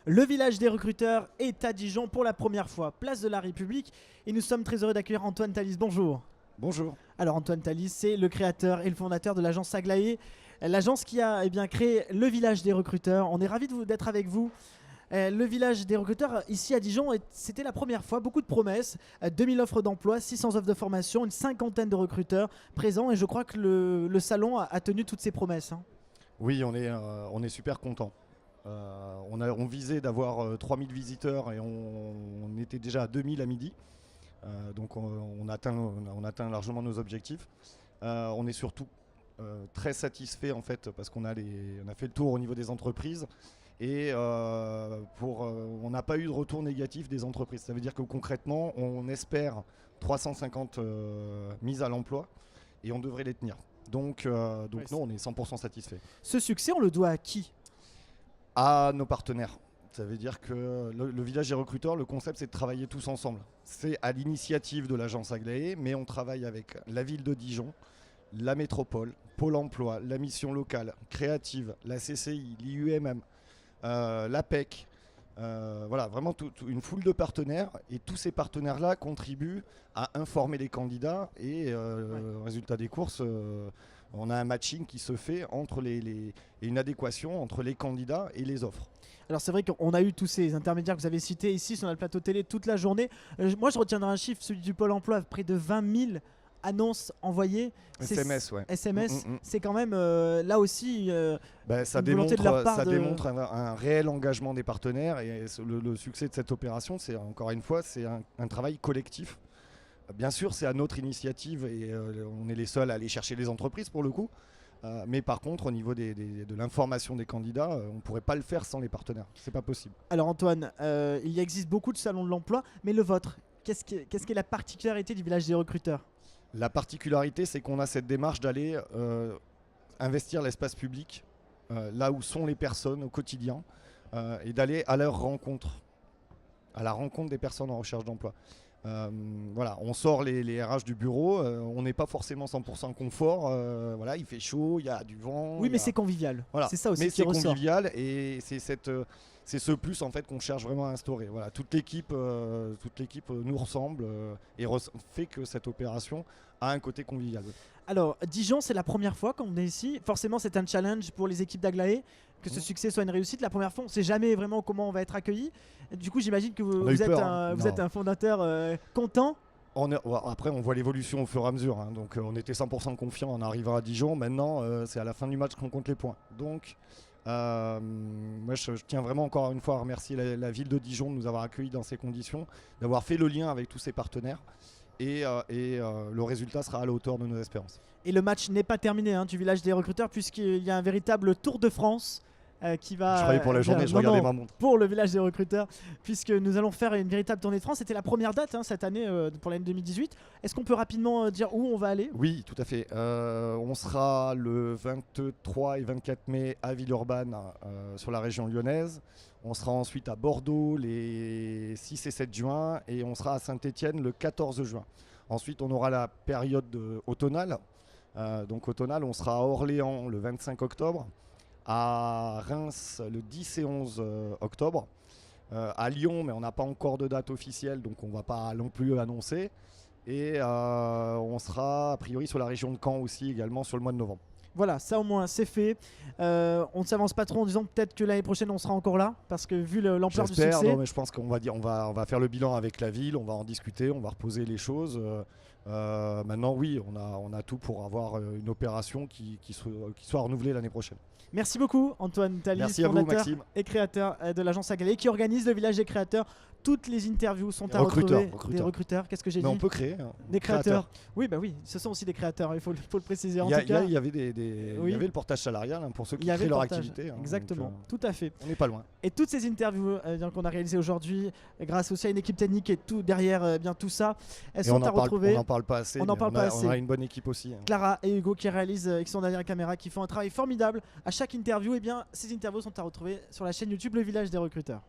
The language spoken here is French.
Le village des recruteurs est à Dijon pour la première fois, place de la République. Et nous sommes très heureux d'accueillir Antoine Thalys. Bonjour. Bonjour. Alors Antoine Thalys, c'est le créateur et le fondateur de l'agence Aglaé. L'agence qui a créé le village des recruteurs. On est ravis d'être avec vous. Le village des recruteurs ici à Dijon, c'était la première fois, beaucoup de promesses, 2000 offres d'emploi, 600 offres de formation, une cinquantaine de recruteurs présents et je crois que le salon a tenu toutes ces promesses. Oui, on est super content. On visait d'avoir 3000 visiteurs et on était déjà à 2000 à midi. Donc on atteint largement nos objectifs. On est surtout très satisfait en fait parce qu'on a fait le tour au niveau des entreprises et on n'a pas eu de retour négatif des entreprises. Ça veut dire que concrètement on espère 350 mises à l'emploi et on devrait les tenir. Donc Ouais, non, on est 100% satisfait. Ce succès, on le doit à qui? À nos partenaires. Ça veut dire que le village des recruteurs, le concept c'est de travailler tous ensemble. C'est à l'initiative de l'agence Aglaé, mais on travaille avec la ville de Dijon, la métropole, Pôle emploi, la mission locale, créative, la CCI, l'IUMM, l'APEC. Voilà, vraiment une foule de partenaires et tous ces partenaires-là contribuent à informer les candidats et résultat des courses, on a un matching qui se fait entre et une adéquation entre les candidats et les offres. Alors c'est vrai qu'on a eu tous ces intermédiaires que vous avez cités ici sur le plateau télé toute la journée. Moi je retiendrai un chiffre, celui du Pôle emploi, près de 20 000 annonces envoyées. SMS, ouais. SMS, c'est quand même là aussi Ça une volonté de leur part démontre un réel engagement des partenaires et le succès de cette opération, c'est encore une fois, c'est un travail collectif. Bien sûr, c'est à notre initiative et on est les seuls à aller chercher les entreprises pour le coup. Mais par contre, au niveau de l'information des candidats, on ne pourrait pas le faire sans les partenaires. C'est pas possible. Alors Antoine, il existe beaucoup de salons de l'emploi, mais le vôtre, qu'est-ce qui est la particularité du village des recruteurs? La particularité, c'est qu'on a cette démarche d'aller investir l'espace public là où sont les personnes au quotidien et d'aller à leur rencontre, à la rencontre des personnes en recherche d'emploi. Voilà, on sort les RH du bureau, on n'est pas forcément 100% confort, voilà, il fait chaud, il y a du vent. Oui, mais c'est convivial. Voilà. C'est ça aussi mais qui ressort. C'est convivial et c'est ce plus en fait qu'on cherche vraiment à instaurer. Voilà, toute l'équipe nous ressemble et fait que cette opération a un côté convivial. Alors, Dijon, c'est la première fois qu'on est ici. Forcément, c'est un challenge pour les équipes d'Aglaé. Que ce succès soit une réussite. La première fois, on ne sait jamais vraiment comment on va être accueilli. Du coup, j'imagine que vous êtes un fondateur content. Après, on voit l'évolution au fur et à mesure. Hein. Donc, on était 100% confiant en arrivant à Dijon. Maintenant, c'est à la fin du match qu'on compte les points. Donc, moi, je tiens vraiment encore une fois à remercier la ville de Dijon de nous avoir accueillis dans ces conditions, d'avoir fait le lien avec tous ses partenaires. Et le résultat sera à la hauteur de nos espérances. Et le match n'est pas terminé du village des recruteurs puisqu'il y a un véritable Tour de France qui va... Je croyais pour la journée, je regardais ma montre. Pour le village des recruteurs, puisque nous allons faire une véritable tournée de France. C'était la première date cette année pour l'année 2018. Est-ce qu'on peut rapidement dire où on va aller? Oui, tout à fait. On sera le 23 et 24 mai à Villeurbanne sur la région lyonnaise. On sera ensuite à Bordeaux les 6 et 7 juin et on sera à Saint-Étienne le 14 juin. Ensuite, on aura la période automnale. Donc automnale, on sera à Orléans le 25 octobre, à Reims le 10 et 11 octobre, à Lyon, mais on n'a pas encore de date officielle, donc on ne va pas non plus annoncer. Et on sera a priori sur la région de Caen aussi également sur le mois de novembre. Voilà, ça au moins c'est fait. On ne s'avance pas trop en disant peut-être que l'année prochaine on sera encore là parce que vu l'ampleur du succès. Non, mais je pense qu'on va dire, on va faire le bilan avec la ville, on va en discuter, on va reposer les choses. Maintenant, oui, on a tout pour avoir une opération qui soit renouvelée l'année prochaine. Merci beaucoup Antoine Thalys, fondateur et créateur de l'agence Aglaé qui organise le village des créateurs. Toutes les interviews sont à retrouver. Des recruteurs, qu'est-ce que j'ai dit? On peut créer. Des créateurs. Oui, bah oui, ce sont aussi des créateurs, il faut le préciser. Il y avait le portage salarial pour ceux qui créent leur activité. Exactement, tout à fait. On n'est pas loin. Et toutes ces interviews qu'on a réalisées aujourd'hui, grâce aussi à une équipe technique et tout derrière tout ça, elles sont à retrouver. On n'en parle pas assez. On a une bonne équipe aussi. Clara et Hugo qui réalisent, qui sont derrière la caméra, qui font un travail formidable. À chaque interview, ces interviews sont à retrouver sur la chaîne YouTube Le Village des Recruteurs.